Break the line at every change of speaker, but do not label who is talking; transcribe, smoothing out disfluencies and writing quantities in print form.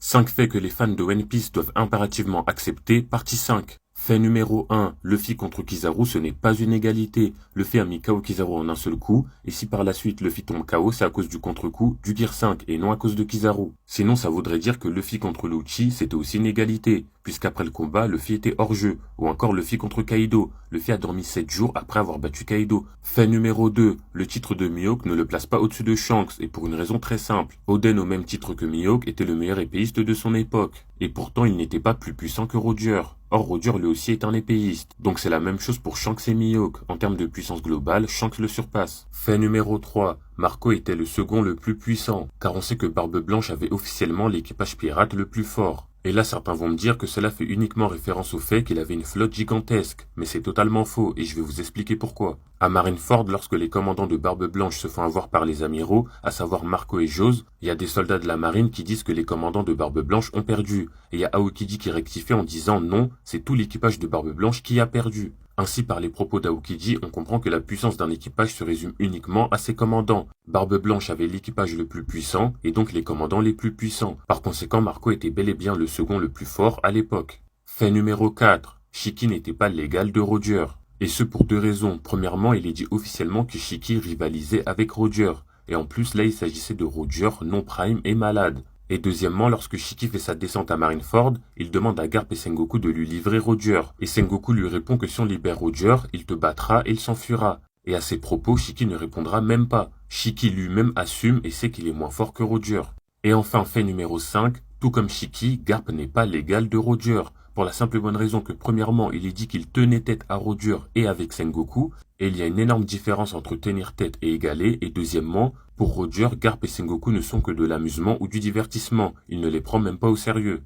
5 faits que les fans de One Piece doivent impérativement accepter, partie 5. Fait numéro 1, Luffy contre Kizaru, ce n'est pas une égalité. Luffy a mis KO Kizaru en un seul coup, et si par la suite Luffy tombe KO, c'est à cause du contre-coup du Gear 5, et non à cause de Kizaru. Sinon, ça voudrait dire que Luffy contre Lucci, c'était aussi une égalité, puisqu'après le combat, Luffy était hors jeu. Ou encore Luffy contre Kaido. Luffy a dormi 7 jours après avoir battu Kaido. Fait numéro 2, le titre de Mihawk ne le place pas au-dessus de Shanks, et pour une raison très simple. Oden, au même titre que Mihawk, était le meilleur épéiste de son époque. Et pourtant, il n'était pas plus puissant que Roger. Or, Roger lui aussi est un épéiste. Donc c'est la même chose pour Shanks et Mihawk. En termes de puissance globale, Shanks le surpasse. Fait numéro 3. Marco était le second le plus puissant, car on sait que Barbe Blanche avait officiellement l'équipage pirate le plus fort. Et là, certains vont me dire que cela fait uniquement référence au fait qu'il avait une flotte gigantesque. Mais c'est totalement faux, et je vais vous expliquer pourquoi. À Marineford, lorsque les commandants de Barbe Blanche se font avoir par les amiraux, à savoir Marco et Jose, il y a des soldats de la marine qui disent que les commandants de Barbe Blanche ont perdu. Et il y a Aokiji qui rectifie en disant non, c'est tout l'équipage de Barbe Blanche qui a perdu. Ainsi, par les propos d'Aokiji, on comprend que la puissance d'un équipage se résume uniquement à ses commandants. Barbe Blanche avait l'équipage le plus puissant, et donc les commandants les plus puissants. Par conséquent, Marco était bel et bien le second le plus fort à l'époque. Fait numéro 4. Shiki n'était pas l'égal de Roger. Et ce pour deux raisons. Premièrement, il est dit officiellement que Shiki rivalisait avec Roger. Et en plus, là, il s'agissait de Roger non prime et malade. Et deuxièmement, lorsque Shiki fait sa descente à Marineford, il demande à Garp et Sengoku de lui livrer Roger. Et Sengoku lui répond que si on libère Roger, il te battra et il s'enfuira. Et à ces propos, Shiki ne répondra même pas. Shiki lui-même assume et sait qu'il est moins fort que Roger. Et enfin, fait numéro 5, tout comme Shiki, Garp n'est pas l'égal de Roger. Pour la simple et bonne raison que premièrement, il est dit qu'il tenait tête à Roger et avec Sengoku, et il y a une énorme différence entre tenir tête et égaler, et deuxièmement, pour Roger, Garp et Sengoku ne sont que de l'amusement ou du divertissement, il ne les prend même pas au sérieux.